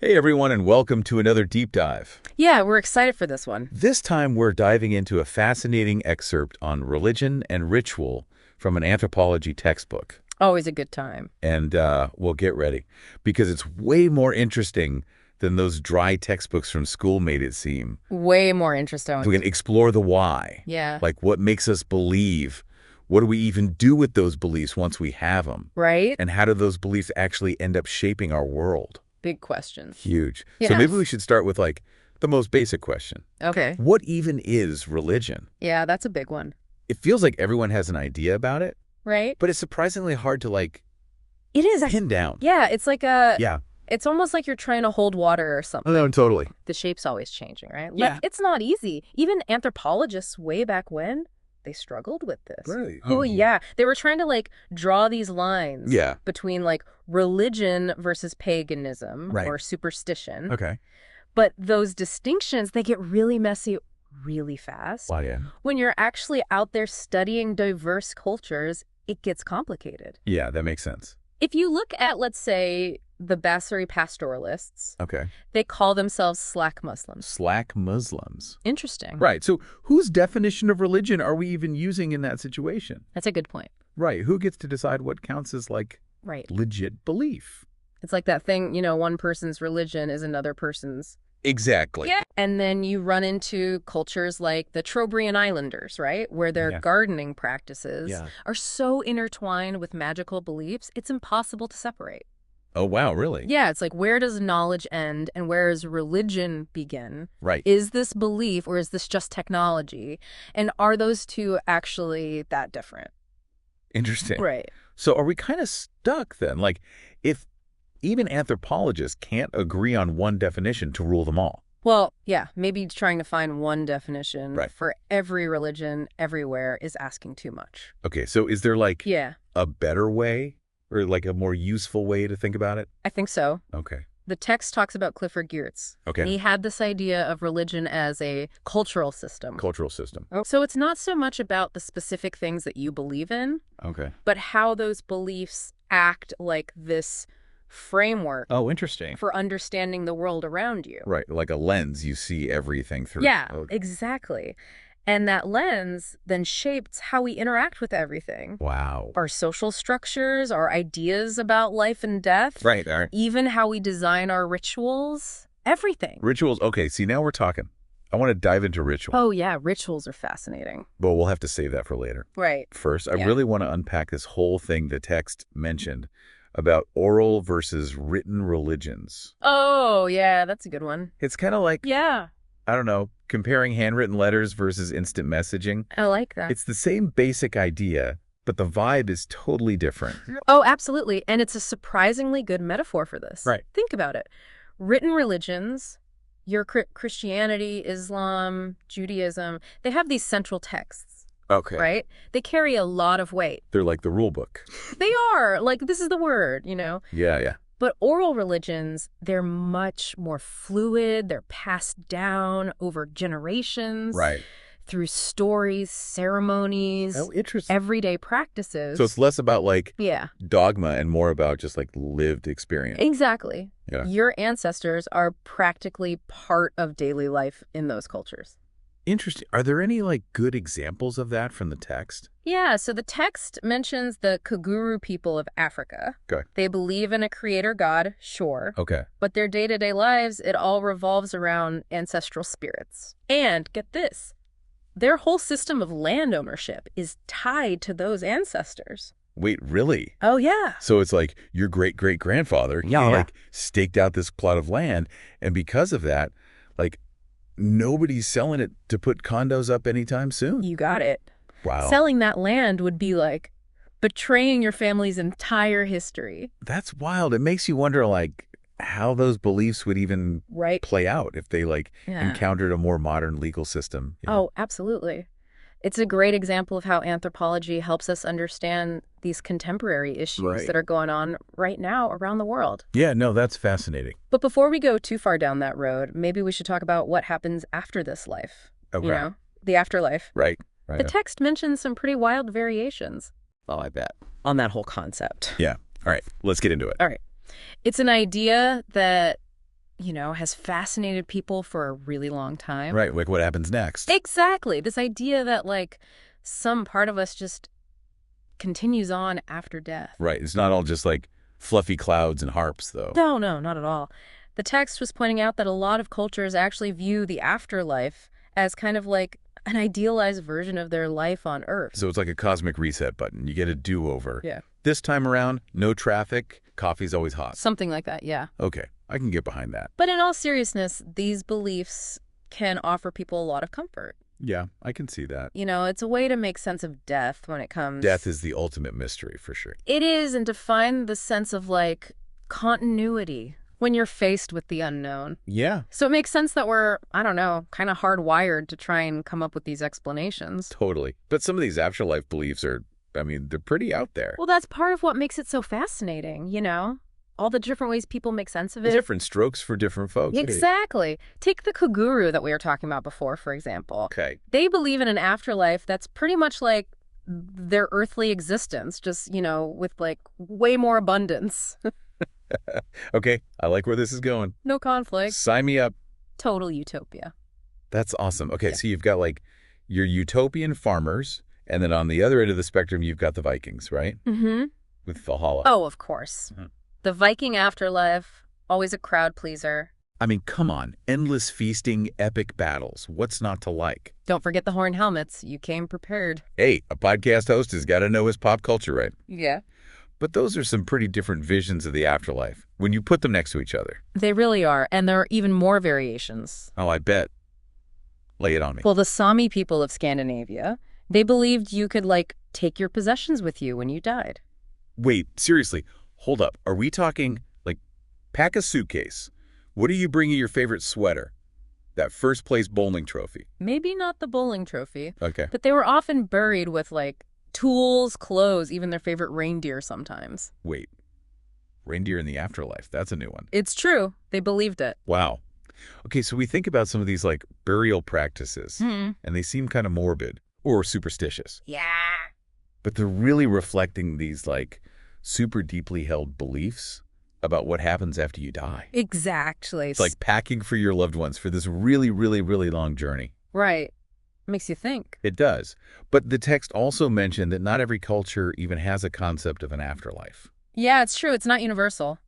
Hey everyone, and welcome to another deep dive. Yeah, we're excited for this one. This time we're diving into a fascinating excerpt on religion and ritual from an anthropology textbook. Always a good time. And we'll get ready, because it's way more interesting than those dry textbooks from school made it seem. Way more interesting. We can explore the why. Yeah. Like what makes us believe. What do we even do with those beliefs once we have them? Right? And how do those beliefs actually end up shaping our world? Big questions. Huge. Yes. So maybe we should start with like the most basic question. Okay. What even is religion? Yeah, that's a big one. It feels like everyone has an idea about it, Right? but it's surprisingly hard to like It is. pin down. Yeah, it's like a... Yeah. It's almost like you're trying to hold water or something. No, totally. The shape's always changing, right? Yeah. It's not easy. Even anthropologists way back when, they struggled with this. Really? Oh, yeah. They were trying to like draw these lines Yeah. between like religion versus paganism Right. or superstition. Okay. But those distinctions, they get really messy really fast. Wow, yeah. When you're actually out there studying diverse cultures, it gets complicated. Yeah, that makes sense. If you look at, let's say, the Basri pastoralists, Okay. they call themselves Slack Muslims. Slack Muslims. Interesting. Right. So whose definition of religion are we even using in that situation? That's a good point. Right. Who gets to decide what counts as like Right. legit belief? It's like that thing, one person's religion is another person's. Exactly. Yeah. And then you run into cultures like the Trobriand Islanders, right? Where their Yeah. gardening practices Yeah. are so intertwined with magical beliefs, it's impossible to separate. Oh, wow, really? Yeah, it's like, where does knowledge end and where does religion begin? Right. Is this belief or is this just technology? And are those two actually that different? Interesting. Right. So are we kind of stuck then? Like, if even anthropologists can't agree on one definition to rule them all. Well, yeah, maybe trying to find one definition Right. for every religion everywhere is asking too much. Okay, so is there like Yeah, a better way or like a more useful way to think about it? I think so. Okay. The text talks about Clifford Geertz. Okay. And he had this idea of religion as a cultural system. Cultural system. So it's not so much about the specific things that you believe in, Okay. but how those beliefs act like this framework Oh, interesting. for understanding the world around you. Right, like a lens you see everything through. Yeah, Oh, exactly. And that lens then shapes how we interact with everything. wow. Our social structures, our ideas about life and death, Right, all right. even how we design our rituals, everything. Rituals. Okay, see, now we're talking. I want to dive into ritual. Oh, yeah, rituals are fascinating. But we'll have to save that for later. Right. First, I Yeah. really want to unpack this whole thing the text mentioned about oral versus written religions. Oh, yeah, that's a good one. It's kind of like, Yeah, I don't know, comparing handwritten letters versus instant messaging. I like that. It's the same basic idea, but the vibe is totally different. Oh, absolutely. And it's a surprisingly good metaphor for this. Right. Think about it. Written religions, your Christianity, Islam, Judaism, they have these central texts, Okay. right? They carry a lot of weight. They're like the rule book. They are. Like, this is the word, Yeah, yeah. But oral religions, they're much more fluid. They're passed down over generations. Right. Through stories, ceremonies, Oh, interesting. everyday practices. So it's less about like Yeah, dogma and more about just like lived experience. exactly. Yeah. Your ancestors are practically part of daily life in those cultures. Interesting. Are there any like good examples of that from the text? Yeah, so the text mentions the Kaguru people of Africa. Okay. They believe in a creator god, sure, Okay. but their day-to-day lives, it all revolves around ancestral spirits. And get this, their whole system of land ownership is tied to those ancestors. Wait, really? Oh, yeah. So it's like your great-great-grandfather Yeah. like staked out this plot of land, and because of that, like nobody's selling it to put condos up anytime soon. You got it. Wow. Selling that land would be like betraying your family's entire history, That's wild. It makes you wonder like how those beliefs would even right? play out if they like Yeah. encountered a more modern legal system. Oh, absolutely. It's a great example of how anthropology helps us understand these contemporary issues Right. that are going on right now around the world. Yeah, no, that's fascinating. But before we go too far down that road, maybe we should talk about what happens after this life. Okay. The afterlife. Right. Right. The text mentions some pretty wild variations. Oh, I bet. On that whole concept. Yeah. All right. Let's get into it. All right. It's an idea that, has fascinated people for a really long time. Right, like what happens next? Exactly. This idea that, like, some part of us just continues on after death. Right, it's not all just like fluffy clouds and harps, though. No, no, not at all. The text was pointing out that a lot of cultures actually view the afterlife as kind of like an idealized version of their life on Earth. So it's like a cosmic reset button. You get a do-over. Yeah. This time around, no traffic, coffee's always hot. Something like that, yeah. Okay, I can get behind that. But in all seriousness, these beliefs can offer people a lot of comfort. Yeah, I can see that. It's a way to make sense of death when it comes... Death is the ultimate mystery, for sure. It is, and to find the sense of, like, continuity when you're faced with the unknown. Yeah, So it makes sense that we're, I don't know, kind of hardwired to try and come up with these explanations. totally. But some of these afterlife beliefs are, they're pretty out there. Well, that's part of what makes it so fascinating, All the different ways people make sense of it. Different strokes for different folks. Exactly. Take the Kaguru that we were talking about before, for example. Okay. They believe in an afterlife that's pretty much like their earthly existence, just, with, like, way more abundance. Okay, I like where this is going. No conflict. Sign me up. Total utopia. That's awesome. Okay, Yeah. so you've got like your utopian farmers, and then on the other end of the spectrum, you've got the Vikings, right? Mm-hmm. With Valhalla. Oh, of course. Mhm. The Viking afterlife, always a crowd pleaser. I mean, come on. Endless feasting, epic battles. What's not to like? Don't forget the horn helmets. You came prepared. Hey, a podcast host has got to know his pop culture, right? Yeah. But those are some pretty different visions of the afterlife when you put them next to each other. They really are, and there are even more variations. Oh, I bet. Lay it on me. Well, the Sami people of Scandinavia, they believed you could, like, take your possessions with you when you died. Wait, seriously, hold up. Are we talking, like, pack a suitcase? What are you bringing your favorite sweater? That first place bowling trophy. Maybe not the bowling trophy, Okay. but they were often buried with, like, tools, clothes, even their favorite reindeer sometimes. Wait. Reindeer in the afterlife. That's a new one. It's true. They believed it. Wow. Okay, so we think about some of these, like, burial practices, and they seem kind of morbid or superstitious. Yeah. But they're really reflecting these, like, super deeply held beliefs about what happens after you die. Exactly. It's like packing for your loved ones for this really, really, really long journey. Right. Makes you think. It does. But the text also mentioned that not every culture even has a concept of an afterlife. Yeah, it's true. It's not universal.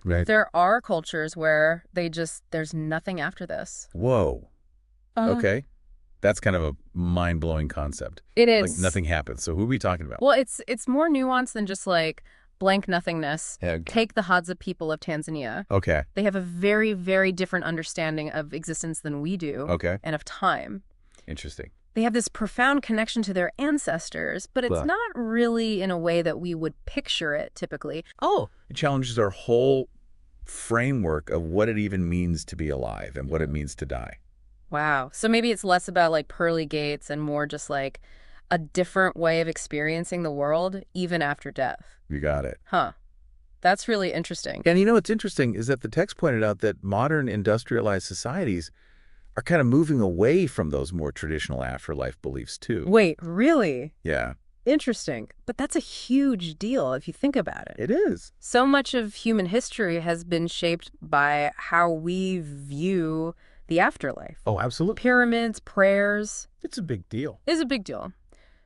Right. There are cultures where there's nothing after this. Whoa. Okay. That's kind of a mind-blowing concept. It is. Like nothing happens. So who are we talking about? Well, it's more nuanced than just like blank nothingness. Yeah. Take the Hadza people of Tanzania. Okay. They have a very, very different understanding of existence than we do. Okay. And of time. Interesting. They have this profound connection to their ancestors, but it's Well. not really in a way that we would picture it typically. Oh. It challenges our whole framework of what it even means to be alive and what it means to die. Wow. So maybe it's less about like pearly gates and more just like a different way of experiencing the world even after death. You got it. Huh. That's really interesting. And you know what's interesting is that the text pointed out that modern industrialized societies are kind of moving away from those more traditional afterlife beliefs too. Wait, really? Yeah, Interesting. But that's a huge deal if you think about it. it is. So much of human history has been shaped by how we view the afterlife. Oh, absolutely. Pyramids, prayers It's a big deal. is a big deal.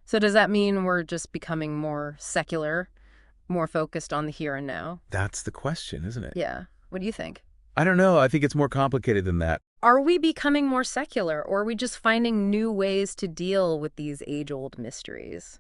So does that mean we're just becoming more secular, more focused on the here and now? That's the question, isn't it? Yeah. What do you think? I don't know. I think it's more complicated than that. Are we becoming more secular, or are we just finding new ways to deal with these age-old mysteries?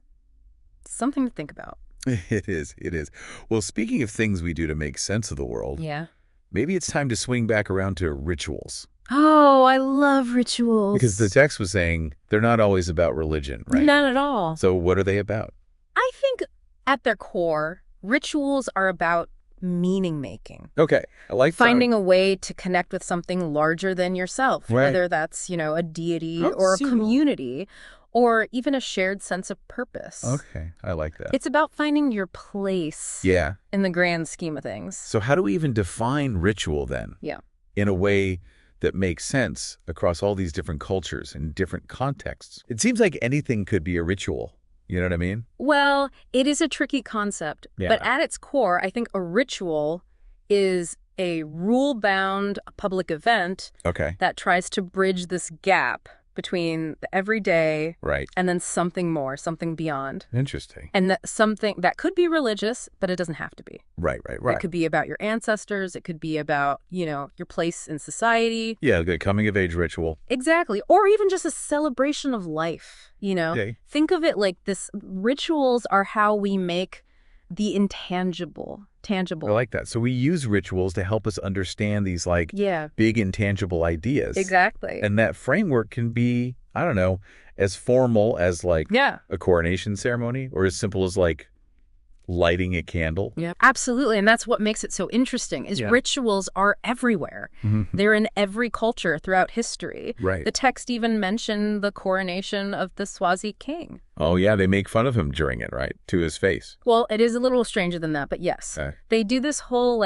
Something to think about. It is. It is. Well, speaking of things we do to make sense of the world, Yeah. maybe it's time to swing back around to rituals. Oh, I love rituals. Because the text was saying they're not always about religion, right? Not at all. So what are they about? I think at their core, rituals are about meaning making. Okay. I like Finding a way to connect with something larger than yourself, Right. whether that's, a deity Oh, or a see. community or even a shared sense of purpose. Okay. I like that. It's about finding your place Yeah. in the grand scheme of things. So how do we even define ritual then? Yeah. In a way that makes sense across all these different cultures and different contexts. It seems like anything could be a ritual. You know what I mean? Well, it is a tricky concept, Yeah. but at its core, I think a ritual is a rule-bound public event Okay. that tries to bridge this gap between the everyday Right. and then something more, something beyond. Interesting. And that something that could be religious, but it doesn't have to be. Right. It could be about your ancestors. It could be about, your place in society. Yeah, the coming of age ritual. Exactly. Or even just a celebration of life, Okay. Think of it like this. Rituals are how we make the intangible tangible. I like that. So we use rituals to help us understand these Yeah, big intangible ideas. exactly. And that framework can be, I don't know, as formal as Yeah. a coronation ceremony or as simple as lighting a candle. Yeah, absolutely. And that's what makes it so interesting is Yeah. rituals are everywhere. They're in every culture throughout history. Right. The text even mentioned the coronation of the Swazi king. Oh, yeah, they make fun of him during it, right? To his face. Well, it is a little stranger than that, but yes. Okay. They do this whole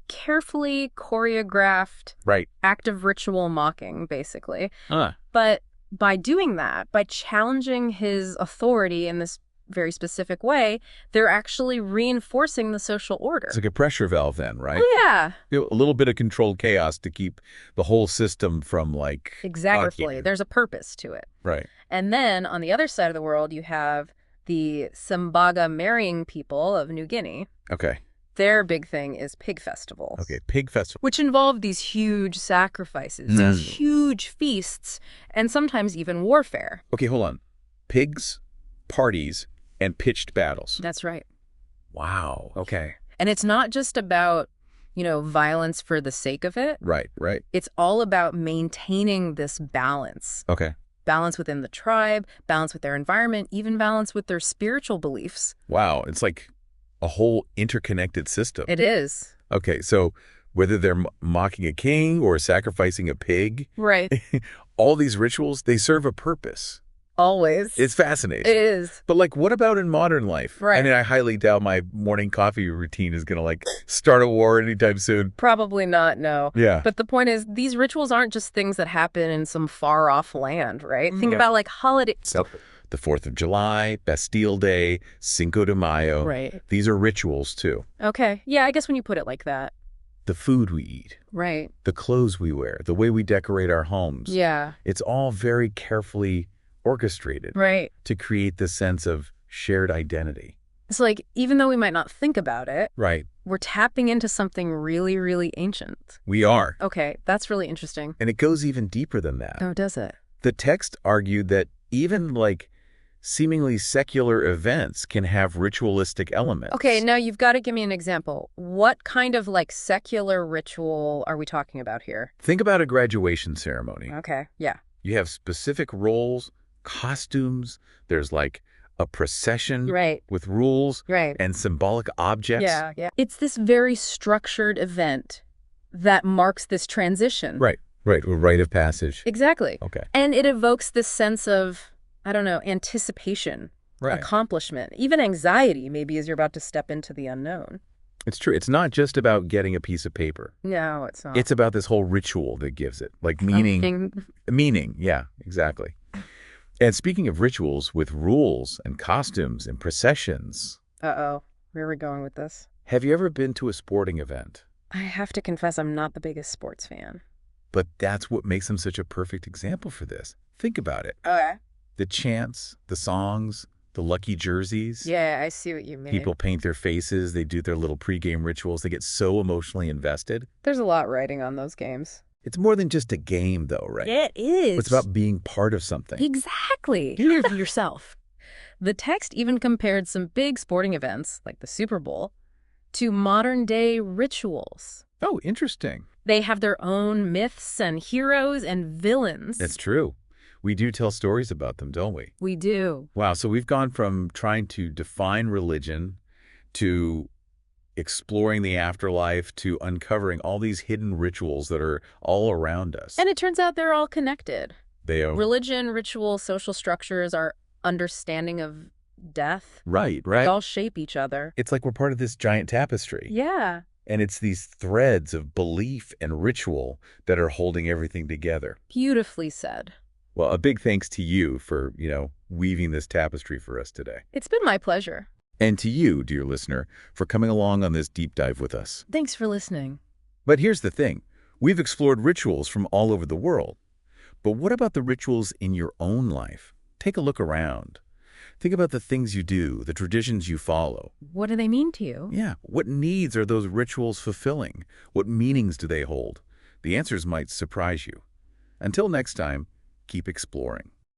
carefully choreographed Right. act of ritual mocking, basically. Huh. But by doing that, by challenging his authority in this very specific way, they're actually reinforcing the social order. It's like a pressure valve then, right? Oh, yeah, A little bit of controlled chaos to keep the whole system from exactly. bugging. There's a purpose to it. Right. And then on the other side of the world, you have the Simbaga marrying people of New Guinea. Okay. Their big thing is pig festivals. Okay. Pig festival. Which involve these huge sacrifices, these huge feasts, and sometimes even warfare. Okay, hold on. Pigs, parties, and pitched battles. That's right. Wow. Okay. And it's not just about, violence for the sake of it. Right. It's all about maintaining this balance. Okay. Balance within the tribe, balance with their environment, even balance with their spiritual beliefs. Wow. It's like a whole interconnected system. It is. Okay, so whether they're mocking a king or sacrificing a pig, Right. all these rituals, they serve a purpose. Always. It's fascinating. It is. But what about in modern life? Right. I mean, I highly doubt my morning coffee routine is going to start a war anytime soon. Probably not, no. Yeah. But the point is, these rituals aren't just things that happen in some far-off land, right? Think Yeah. about holidays. So, the 4th of July, Bastille Day, Cinco de Mayo. Right. These are rituals too. Okay. Yeah, I guess when you put it like that. The food we eat, Right. the clothes we wear, the way we decorate our homes. Yeah. It's all very carefully orchestrated Right. to create this sense of shared identity. It's even though we might not think about it, Right. we're tapping into something really, really ancient. We are. Okay, that's really interesting. And it goes even deeper than that. Oh, does it? The text argued that even seemingly secular events can have ritualistic elements. Okay, now you've got to give me an example. What kind of secular ritual are we talking about here? Think about a graduation ceremony. Okay, yeah. You have specific roles, costumes, there's a procession Right. with rules Right. and symbolic objects. Yeah. It's this very structured event that marks this transition. Right. A rite of passage. Exactly. Okay. And it evokes this sense of, I don't know, anticipation, Right. accomplishment, even anxiety, maybe as you're about to step into the unknown. It's true. It's not just about getting a piece of paper. No, it's not. It's about this whole ritual that gives it, meaning. Something- Meaning, yeah, exactly. And speaking of rituals with rules and costumes and processions, Uh-oh. Where are we going with this? have you ever been to a sporting event? I have to confess I'm not the biggest sports fan. But that's what makes them such a perfect example for this. Think about it. Okay. The chants, the songs, the lucky jerseys. Yeah, I see what you mean. People paint their faces. They do their little pregame rituals. They get so emotionally invested. There's a lot riding on those games. It's more than just a game, though, right? It is. It's about being part of something. Exactly. Hear for yourself. The text even compared some big sporting events, like the Super Bowl, to modern-day rituals. Oh, interesting. They have their own myths and heroes and villains. That's true. We do tell stories about them, don't we? We do. Wow, so we've gone from trying to define religion to exploring the afterlife to uncovering all these hidden rituals that are all around us. And it turns out they're all connected. They are Religion, ritual, social structures, our understanding of death, right. they all shape each other. It's like we're part of this giant tapestry. Yeah. And it's these threads of belief and ritual that are holding everything together. Beautifully said. Well, a big thanks to you for, weaving this tapestry for us today. It's been my pleasure. And to you, dear listener, for coming along on this deep dive with us. Thanks for listening. But here's the thing. We've explored rituals from all over the world. But what about the rituals in your own life? Take a look around. Think about the things you do, the traditions you follow. What do they mean to you? Yeah, what needs are those rituals fulfilling? What meanings do they hold? The answers might surprise you. Until next time, keep exploring.